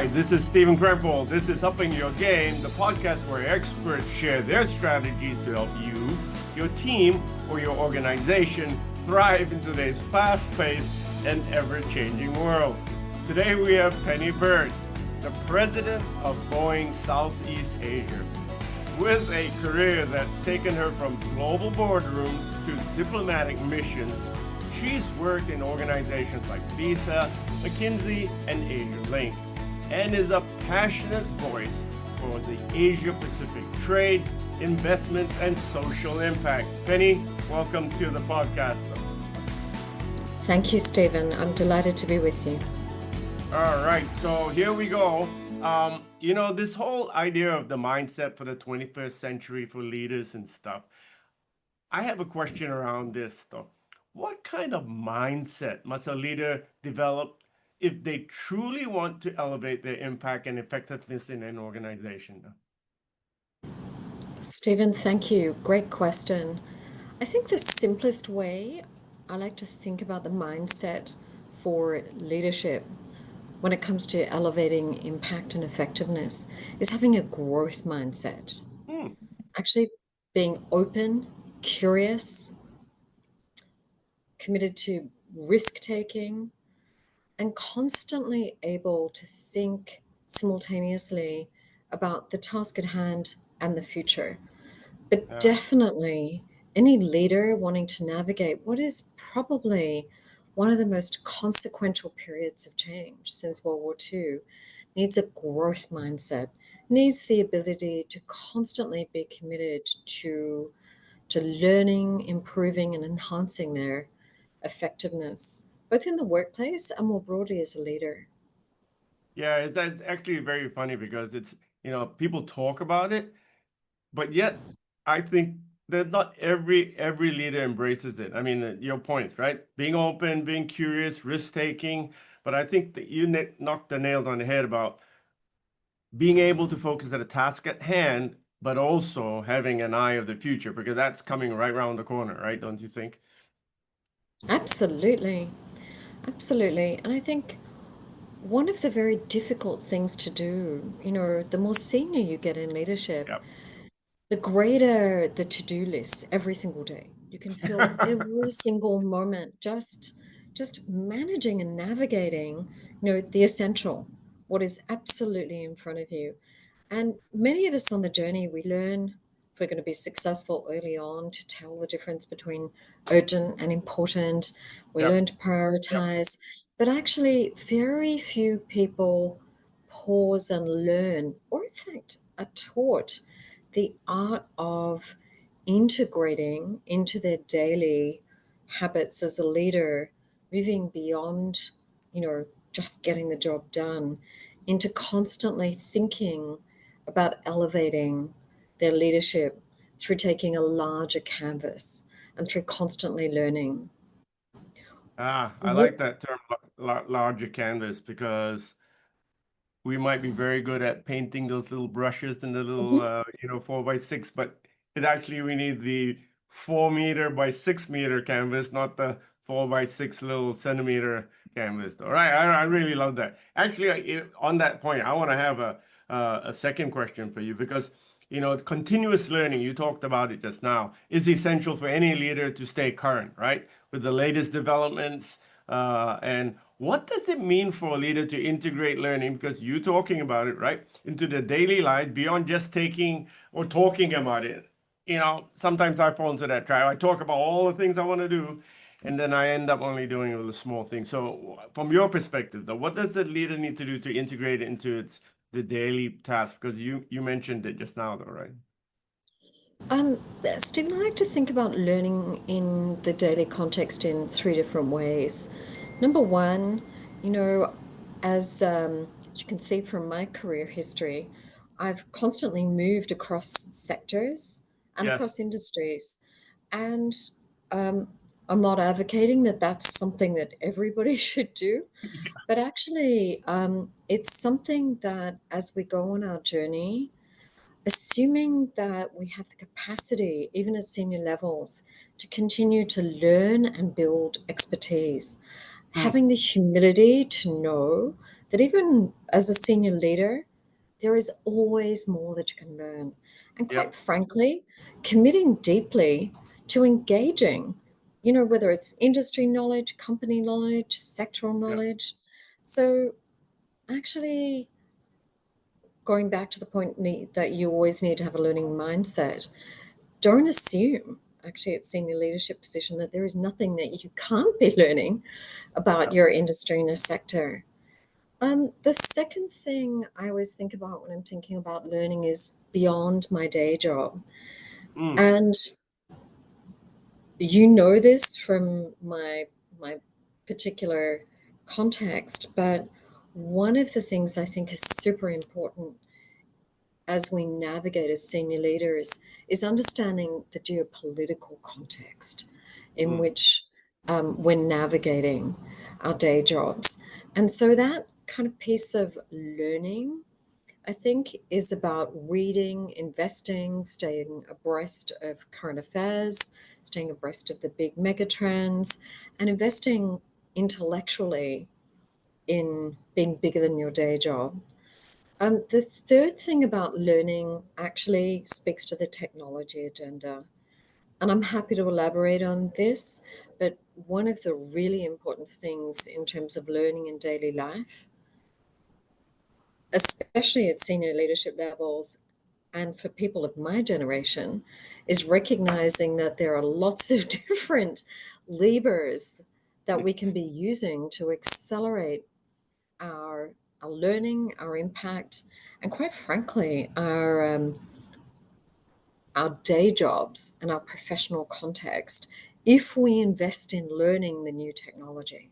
Hi, this is Stephen Krempl. This is Upping Your Game, the podcast where experts share their strategies to help you, your team, or your organization thrive in today's fast-paced and ever-changing world. Today we have Penny Burtt, the president of Boeing Southeast Asia. With a career that's taken her from global boardrooms to diplomatic missions, she's worked in organizations like Visa, McKinsey, and Asia Link, and is a passionate voice for the Asia-Pacific trade, investments, and social impact. Penny, welcome to the podcast. Thank you, Stephen. I'm delighted to be with you. All right, so here we go. This whole idea of the mindset for the 21st century for leaders and stuff. I have a question around this, though. What kind of mindset must a leader develop if they truly want to elevate their impact and effectiveness in an organization? Stephen, thank you. Great question. I think the simplest way I like to think about the mindset for leadership when it comes to elevating impact and effectiveness is having a growth mindset. Actually being open, curious, committed to risk-taking, and constantly able to think simultaneously about the task at hand and the future. But definitely, any leader wanting to navigate what is probably one of the most consequential periods of change since World War II needs a growth mindset, needs the ability to constantly be committed to learning, improving, and enhancing their effectiveness, both in the workplace and more broadly as a leader. Yeah, it's actually very funny because people talk about it, but yet I think that not every leader embraces it. I mean, your points, right? Being open, being curious, risk-taking. But I think that you knocked the nail on the head about being able to focus at a task at hand, but also having an eye of the future, because that's coming right around the corner, right? Don't you think? Absolutely. Absolutely. And I think one of the very difficult things to do, the more senior you get in leadership, Yep. the greater the to-do list every single day. You can feel every single moment just managing and navigating, the essential, what is absolutely in front of you. And many of us on the journey, we learn if we're going to be successful early on to tell the difference between urgent and important. We Yep. learn to prioritize, but actually very few people pause and learn, or in fact are taught the art of integrating into their daily habits as a leader, moving beyond, just getting the job done, into constantly thinking about elevating their leadership through taking a larger canvas and through constantly learning. I What? like that term, larger canvas, because we might be very good at painting those little brushes and the little, Mhm. 4x6, but we need the 4 meter by 6 meter canvas, not the 4x6 little centimeter canvas. All right, I really love that. Actually, on that point, I want to have a second question for you, because continuous learning, you talked about it just now, is essential for any leader to stay current, right, with the latest developments. And what does it mean for a leader to integrate learning, because you're talking about it, right, into the daily life beyond just taking or talking about it? Sometimes I fall into that trap. I talk about all the things I want to do, and then I end up only doing the small things. So from your perspective, though, what does the leader need to do to integrate it into the daily task? Because you mentioned it just now, though, right? Stephen, I like to think about learning in the daily context in three different ways. Number one, you know, as you can see from my career history, I've constantly moved across sectors and Yes. across industries. And um, I'm not advocating that that's something that everybody should do, but actually, it's something that as we go on our journey, assuming that we have the capacity, even at senior levels, to continue to learn and build expertise, Hmm. having the humility to know that even as a senior leader, there is always more that you can learn. And quite Yep. frankly, committing deeply to engaging, whether it's industry knowledge, company knowledge, sectoral Yep. knowledge. So actually, going back to the point that you always need to have a learning mindset, don't assume actually at senior leadership position that there is nothing that you can't be learning about Yep. your industry and a sector. The second thing I always think about when I'm thinking about learning is beyond my day job. Mm. And you know this from my particular context, but one of the things I think is super important as we navigate as senior leaders is understanding the geopolitical context in Mm. which we're navigating our day jobs. And so that kind of piece of learning, I think, is about reading, investing, staying abreast of current affairs, staying abreast of the big megatrends, and investing intellectually in being bigger than your day job. The third thing about learning actually speaks to the technology agenda. And I'm happy to elaborate on this, but one of the really important things in terms of learning in daily life, especially at senior leadership levels and for people of my generation, is recognizing that there are lots of different levers that we can be using to accelerate our, our learning, our impact, and quite frankly, our day jobs and our professional context if we invest in learning the new technology.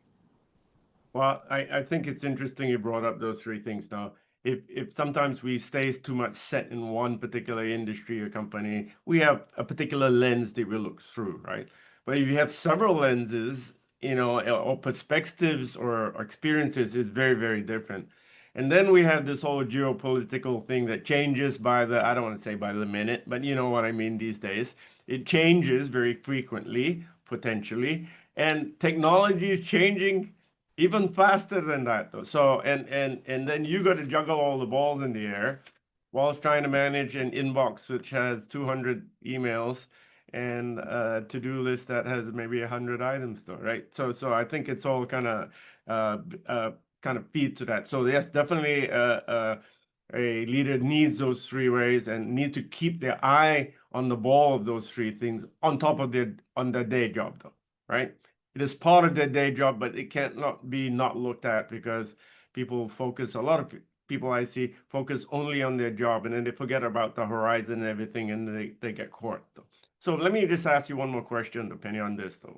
Well, I think it's interesting you brought up those three things now. If sometimes we stay too much set in one particular industry or company, we have a particular lens that we look through, right? But if you have several lenses, or perspectives or experiences, it's very, very different. And then we have this whole geopolitical thing that changes by the, I don't want to say by the minute, but you know what I mean these days. It changes very frequently, potentially, and technology is changing even faster than that, though. So, and then you got to juggle all the balls in the air whilst trying to manage an inbox which has 200 emails and a to-do list that has maybe 100 items, though, right? So I think it's all kind of feed to that. So yes, definitely, a leader needs those three ways and need to keep their eye on the ball of those three things on top of their day job, though, right? It is part of their day job, but it can't not be not looked at because a lot of people I see focus only on their job and then they forget about the horizon and everything and they get caught. Though. So let me just ask you one more question, Penny, on this though.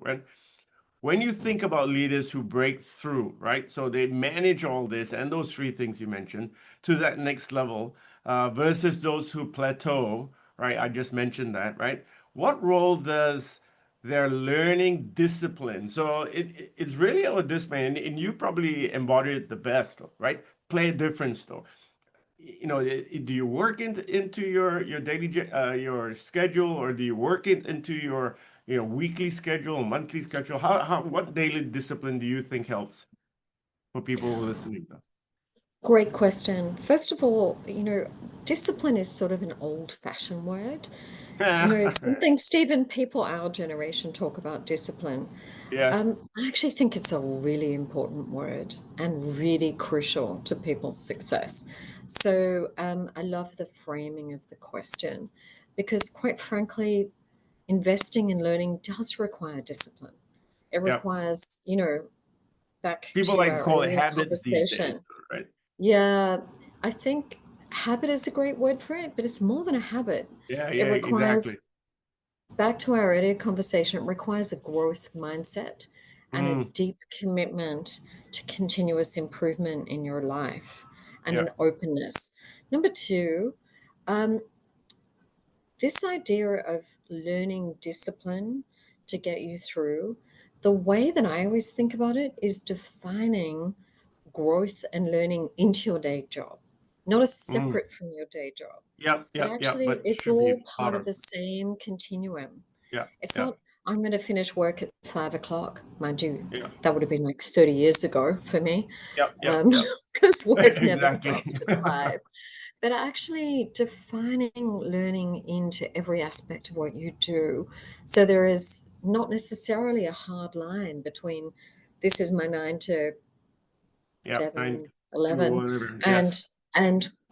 When you think about leaders who break through, right? So they manage all this and those three things you mentioned to that next level versus those who plateau, right? I just mentioned that, right? What role does their learning discipline? So it's really about this, man, and you probably embody it the best, right? Play a difference, though. Do you work into your daily your schedule, or do you work it into your weekly schedule, monthly schedule? How what daily discipline do you think helps for people listening? Great question. First of all, discipline is sort of an old-fashioned word. It's something Stephen, people our generation talk about discipline. Yes. I actually think it's a really important word and really crucial to people's success. So I love the framing of the question because, quite frankly, investing in learning does require discipline. It Yeah. requires, back People to like to our call it earlier habits these days, conversation. right? Yeah, I think habit is a great word for it, but it's more than a habit. Yeah, It yeah, requires, exactly. back to our earlier conversation, it requires a growth mindset and a Mm, deep commitment to continuous improvement in your life and yeah. an openness. Number two, um, this idea of learning discipline to get you through, the way that I always think about it is defining growth and learning into your day job, not as Mm, separate from your day job, yep, but yep, yep. actually But it's should be all part part of of. the same continuum. Yeah, It's yeah. not I'm going to finish work at 5 o'clock. Mind you, Yeah. that would have been like 30 years ago for me, Yep. Yep. um, Yep. because work never Exactly. stops at 5. But actually defining learning into every aspect of what you do. So there is not necessarily a hard line between this is my 9 to Yep. 9 7, to 11, whatever. and Yes.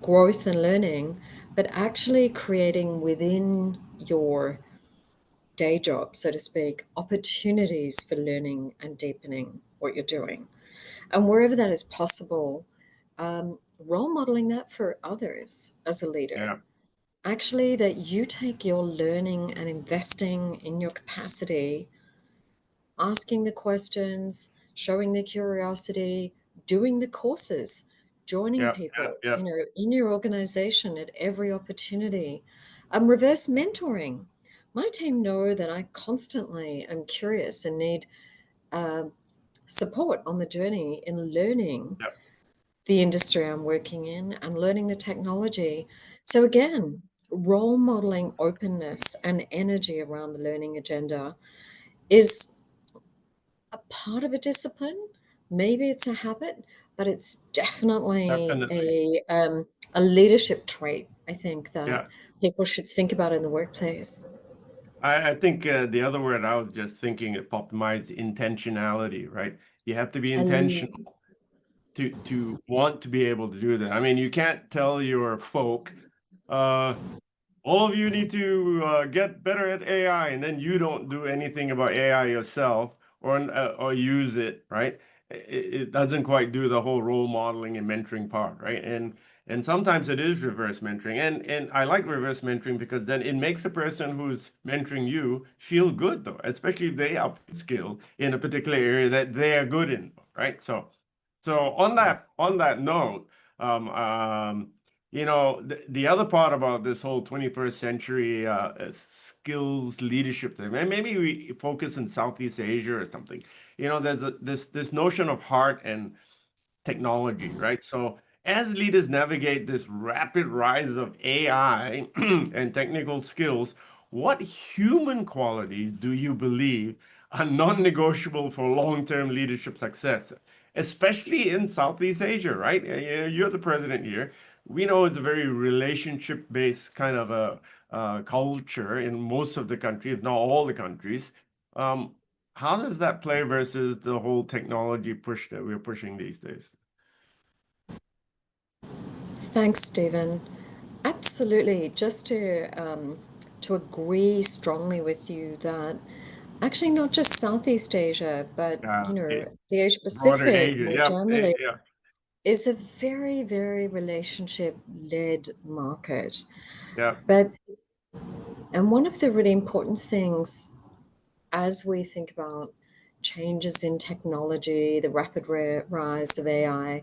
growth and learning, but actually creating within your day job, so to speak, opportunities for learning and deepening what you're doing. And wherever that is possible, role modeling that for others as a leader. Yeah. Actually, that you take your learning and investing in your capacity, asking the questions, showing the curiosity, doing the courses, joining Yep. Yep. people, Yep. in your organization at every opportunity. Reverse mentoring. My team know that I constantly am curious and need um, support on the journey in learning Yep. the industry I'm working in and learning the technology. So again, role modeling openness and energy around the learning agenda is a part of a discipline. Maybe it's a habit, but it's definitely Definitely. a leadership trait, I think, that Yeah. people should think about in the workplace. I think the other word I was just thinking it popped in mind is intentionality, right? You have to be And intentional to want to be able to do that. I mean, you can't tell your folk, uh, all of you need to get better at AI, and then you don't do anything about AI yourself or use it, right? It doesn't quite do the whole role modeling and mentoring part, right? And sometimes it is reverse mentoring, and I like reverse mentoring because then it makes the person who's mentoring you feel good, though, especially if they up skill in a particular area that they are good in, right? So on that note, um, um, the other part about this whole 21st century skills leadership thing, and maybe we focus in Southeast Asia or something. There's this notion of heart and technology, right? So as leaders navigate this rapid rise of AI and technical skills, what human qualities do you believe are non-negotiable for long-term leadership success, especially in Southeast Asia, right? You're the president here. We know it's a very relationship-based kind of a culture in most of the countries, if not all the countries. Um, how does that play versus the whole technology push that we're pushing these days? thanks, Stephen. Absolutely. Just to agree strongly with you that actually not just Southeast Asia, but the Asia Broader Pacific Asia. more Yep. generally Yeah. is a very, very relationship-led market. Yep. But and one of the really important things as we think about changes in technology, the rapid rise of AI,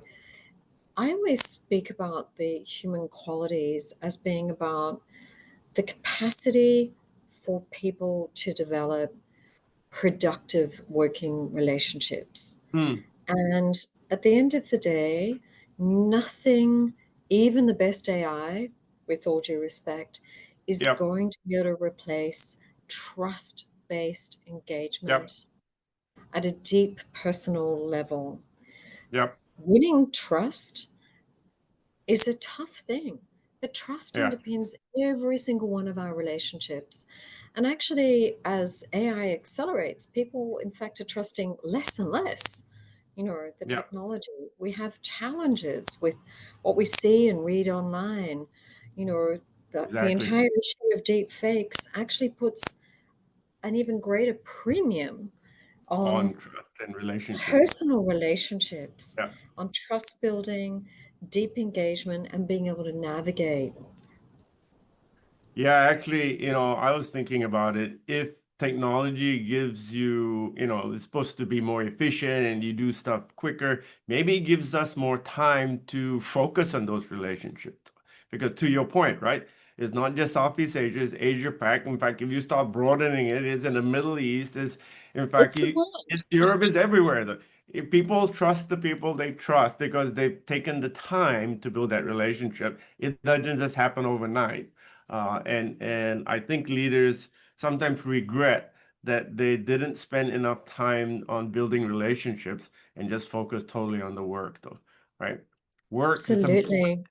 I always speak about the human qualities as being about the capacity for people to develop productive working relationships. Hmm. And at the end of the day, nothing, even the best AI, with all due respect, is Yep. going to be able to replace trust based Yep. engagement at a deep personal level. Yep. Winning trust is a tough thing, but trust Yeah. underpins every single one of our relationships. And actually, as AI accelerates, people, in fact, are trusting less and less. The Yep. technology. We have challenges with what we see and read online. You know, the Exactly. entire issue of deep fakes actually puts an even greater premium On on trust and relationships. personal relationships, Yeah. on trust building, deep engagement, and being able to navigate. Yeah, actually, I was thinking about it. If technology gives you, it's supposed to be more efficient and you do stuff quicker, maybe it gives us more time to focus on those relationships. Because to your point, right? It's not just Southeast Asia, it's Asia Pac. In fact, if you start broadening it, it's in the Middle East. In fact, It's the world. it's Europe, is everywhere. If people trust the people they trust because they've taken the time to build that relationship, it doesn't just happen overnight. And I think leaders sometimes regret that they didn't spend enough time on building relationships and just focus totally on the work, though, right? Work is important, Absolutely.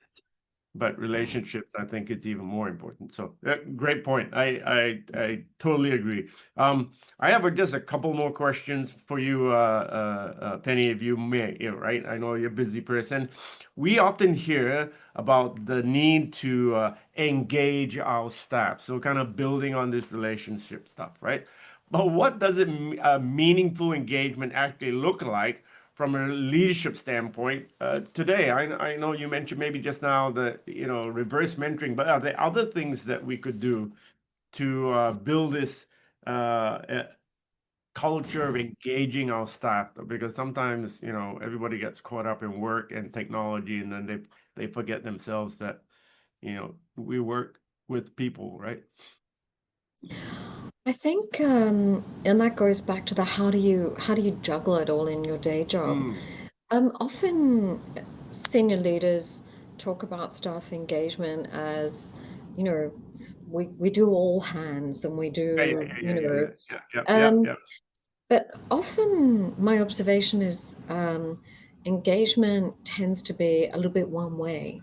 but relationships, I think, it's even more important. So, great point. I totally agree. I have just a couple more questions for you, Penny, if you may. Right? I know you're a busy person. We often hear about the need to engage our staff. So, kind of building on this relationship stuff, right? But what does meaningful engagement actually look like from a leadership standpoint today? I know you mentioned maybe just now the reverse mentoring, but are there other things that we could do to build this culture of engaging our staff? Because sometimes everybody gets caught up in work and technology, and then they forget themselves that we work with people, right? I think, and that goes back to the how do you juggle it all in your day job? Mm. Often senior leaders talk about staff engagement as, we do all hands and we Yeah, yeah, do, yeah, yeah, yeah, yeah, yeah, yeah, um, yeah. but often my observation is engagement tends to be a little bit one way,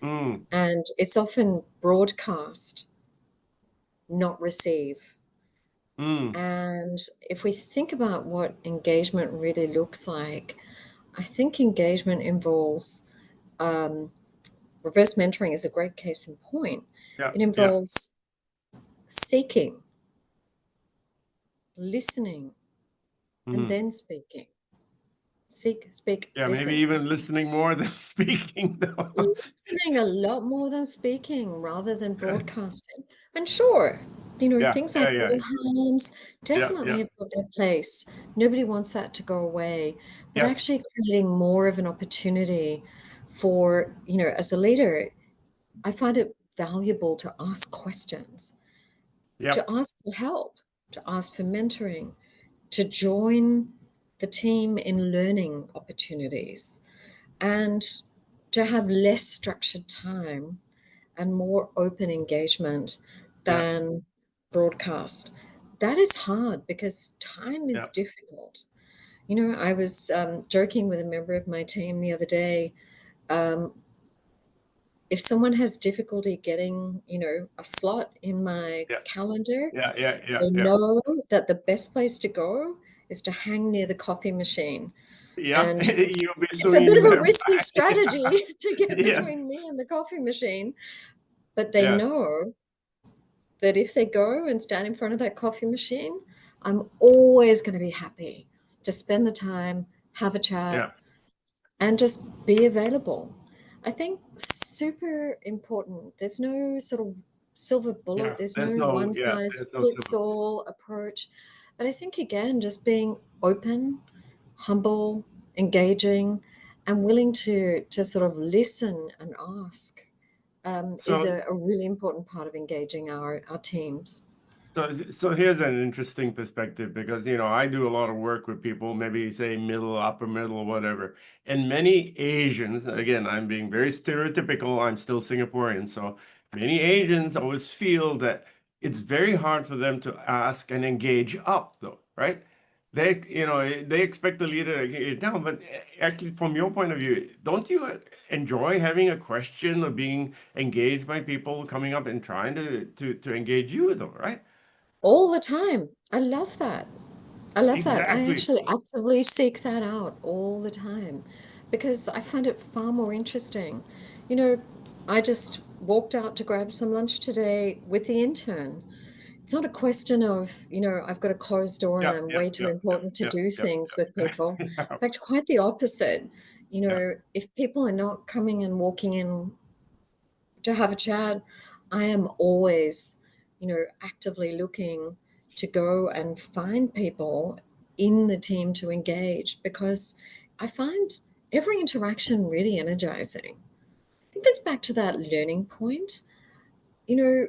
Mm, and it's often broadcast, not receive. mm, And if we think about what engagement really looks like, I think engagement involves reverse mentoring is a great case in point. yeah, It yeah. involves seeking, listening, and Mm. then speaking. Seek, speak, Yeah, maybe listen. even listening more than speaking, though. Listening a lot more than speaking rather than broadcasting. And sure, Yeah, things yeah, like yeah, all hands yeah, definitely yeah. have got their place. Nobody wants that to go away. But Yes. actually creating more of an opportunity for, as a leader, I find it valuable to ask questions, to Yep. ask for help, to ask for mentoring, to join the team in learning opportunities, and to have less structured time and more open engagement Yeah. than broadcast. That is hard because time is Yeah. difficult. I was joking with a member of my team the other day. Um, if someone has difficulty getting, a slot in my Yeah. calendar, Yeah. Yeah. Yeah. they Yeah. know that the best place to go is to hang near the coffee machine. Yeah. And it's, You'll be it's a swinging bit of a there risky by. strategy to get Yeah. between me and the coffee machine. But they Yes. know that if they go and stand in front of that coffee machine, I'm always going to be happy to spend the time, have a chat, Yeah. and just be available. I think super important. There's no sort of silver Yeah. bullet, there's There's no no. one Yeah. size There's no fits silver. all approach. But I think, again, just being open, humble, engaging, and willing to sort of listen and ask is So a really important part of engaging our teams. So here's an interesting perspective because I do a lot of work with people, maybe say middle, upper middle, whatever. And many Asians, again, I'm being very stereotypical, I'm still Singaporean, so many Asians always feel that it's very hard for them to ask and engage up, though, right? They expect the leader to engage down, but actually, from your point of view, don't you enjoy having a question or being engaged by people coming up and trying to engage you, though, right? All the time. I love that. I love that. I Exactly. actually actively seek that out all the time because I find it far more interesting. You know, I just walked out to grab some lunch today with the intern. It's not a question of, I've got a closed door and Yeah, I'm yeah, way too yeah, yeah, important to yeah, do yeah, things with people. yeah, In fact, quite the opposite. yeah. If people are not coming and walking in to have a chat, I am always, actively looking to go and find people in the team to engage because I find every interaction really energizing. I think that's back to that learning point. You know,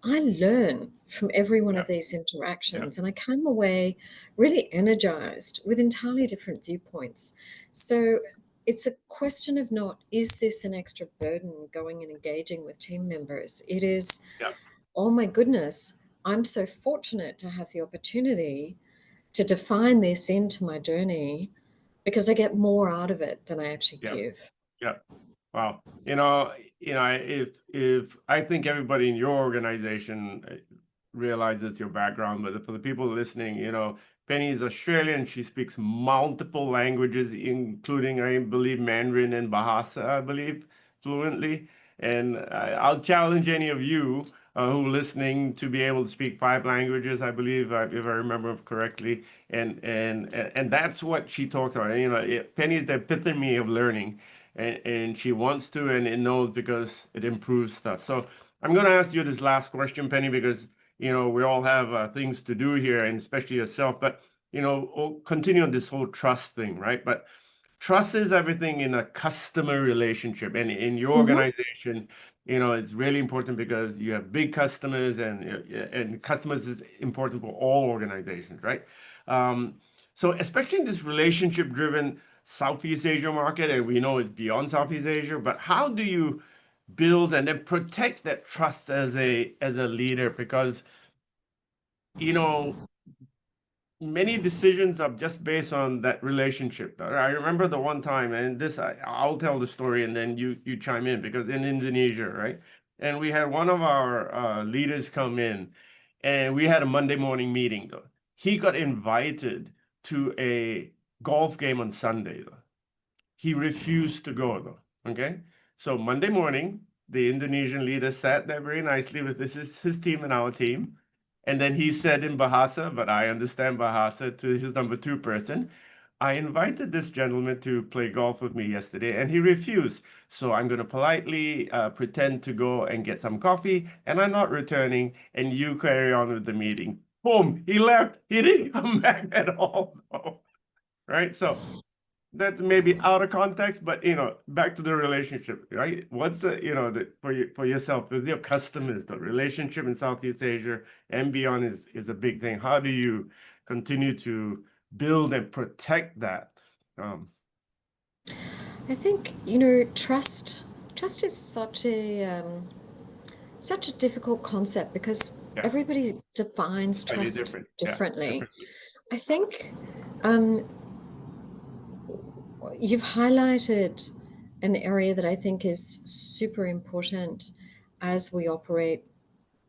I learn from every one Yeah, of these yeah. interactions and I come away really energized with entirely different viewpoints. So it's a question of not, is this an extra burden going and engaging with team members? It is, Yeah. oh my goodness, I'm so fortunate to have the opportunity to define this into my journey because I get more out of it than I actually Yeah. give. Yeah. Wow. If I think everybody in your organization realizes your background, but for the people listening, Penny is Australian. She speaks multiple languages, including, I believe, Mandarin and Bahasa, I believe, fluently. And I'll challenge any of you who are listening to be able to speak 5 languages, I believe, if I remember correctly. And that's what she talks about. Penny is the epitome of learning. And she wants to, and it knows because it improves stuff. So I'm going to ask you this last question, Penny, because we all have things to do here, and especially yourself. But we'll continue on this whole trust thing, right? But trust is everything in a customer relationship, and in your Mm-hmm. organization, it's really important because you have big customers, and customers is important for all organizations, right? Um, so especially in this relationship-driven Southeast Asia market, and we know it's beyond Southeast Asia, but how do you build and then protect that trust as a leader? Because you know many decisions are just based on that relationship. I remember the one time, and I'll tell the story, and then you chime in, because in Indonesia, right? And we had one of our leaders come in, and we had a Monday morning meeting. Though he got invited to a golf game on Sunday, though. He refused to go, though. Okay. So Monday morning, the Indonesian leader sat there very nicely with his team and our team. And then he said in Bahasa, but I understand Bahasa, to his number 2 person, I invited this gentleman to play golf with me yesterday, and he refused. So I'm going to politely pretend to go and get some coffee, and I'm not returning, and you carry on with the meeting. Boom, he left. He didn't come back at all. Right? So that's maybe out of context, but back to the relationship, right? What's for yourself with your customers, the relationship in Southeast Asia and beyond is a big thing. How do you continue to build and protect that? I think, trust is such a difficult concept because Yeah, everybody defines slightly trust different. Yeah, differently. differently. I think um, you've highlighted an area that I think is super important as we operate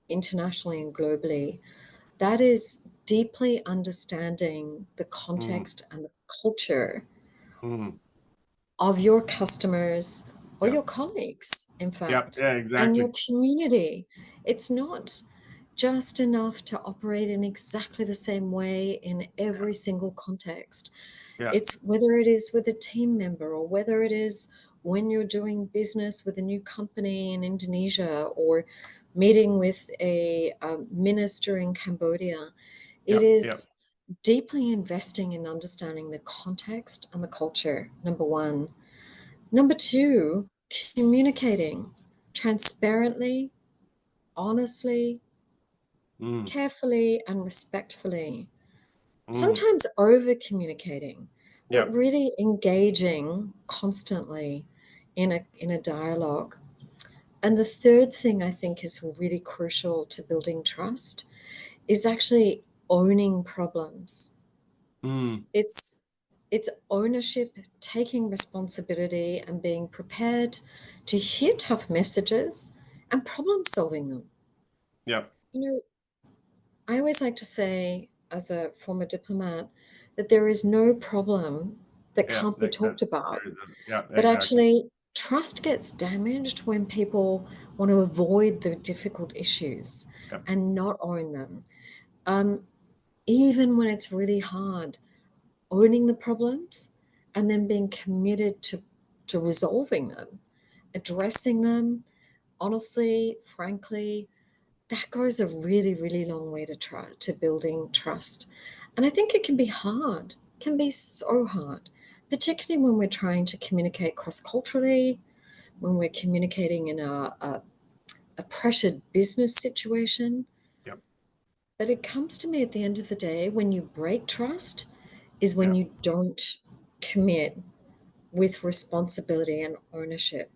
internationally and globally. That is deeply understanding the Mm, context and the culture mm, of your customers or yeah, your colleagues, in yeah, fact, yeah, and your exactly. community. It's not just enough to operate in exactly the same way in Yeah, every single context. yeah, It's whether it is with a team member or whether it is when you're doing business with a new company in Indonesia or meeting with a minister in Cambodia. yeah, It yeah. is deeply investing in understanding the context and the culture, number one. Number two, communicating transparently, honestly, Mm, carefully, and respectfully. mm, Sometimes over communicating, yeah, but really engaging constantly in a dialogue. And the third thing I think is really crucial to building trust is actually owning problems. mm, It's it's ownership, taking responsibility and being prepared to hear tough messages and problem solving them. yeah, You know, I always like to say, as a former diplomat, that there is no problem that yeah, can't be talked about. yeah, But exactly. actually, trust gets damaged when people want to avoid the difficult issues Yeah, and not own them. Um, Even when it's really hard, owning the problems and then being committed to resolving them, addressing them honestly, frankly, that goes a really, really long way to try to building trust. And I think it can be hard, can be so hard, particularly when we're trying to communicate cross-culturally, when we're communicating in a pressured business situation. yeah, But it comes to me at the end of the day, when you break trust, is when yeah. you don't commit with responsibility and ownership.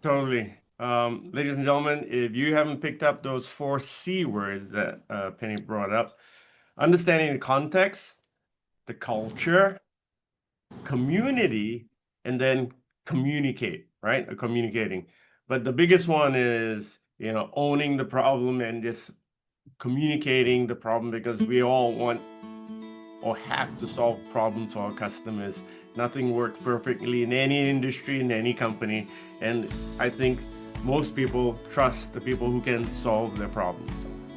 Totally. Ladies and gentlemen, if you haven't picked up those 4C words that Penny brought up, understanding the context, the culture, community, and then communicate, right? Communicating. But the biggest one is, owning the problem and just communicating the problem, because we all want or have to solve problems for our customers. Nothing works perfectly in any industry, in any company. And I think most people trust the people who can solve their problems,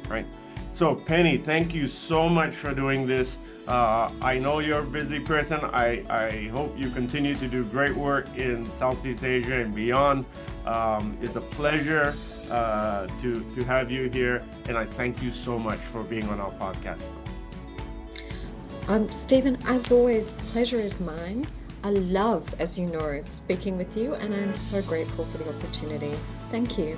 right? So Penny, thank you so much for doing this. I know you're a busy person. I hope you continue to do great work in Southeast Asia and beyond. It's a pleasure to have you here, and I thank you so much for being on our podcast. Stephen, as always, pleasure is mine. I love, as you know, speaking with you, and I'm so grateful for the opportunity. Thank you.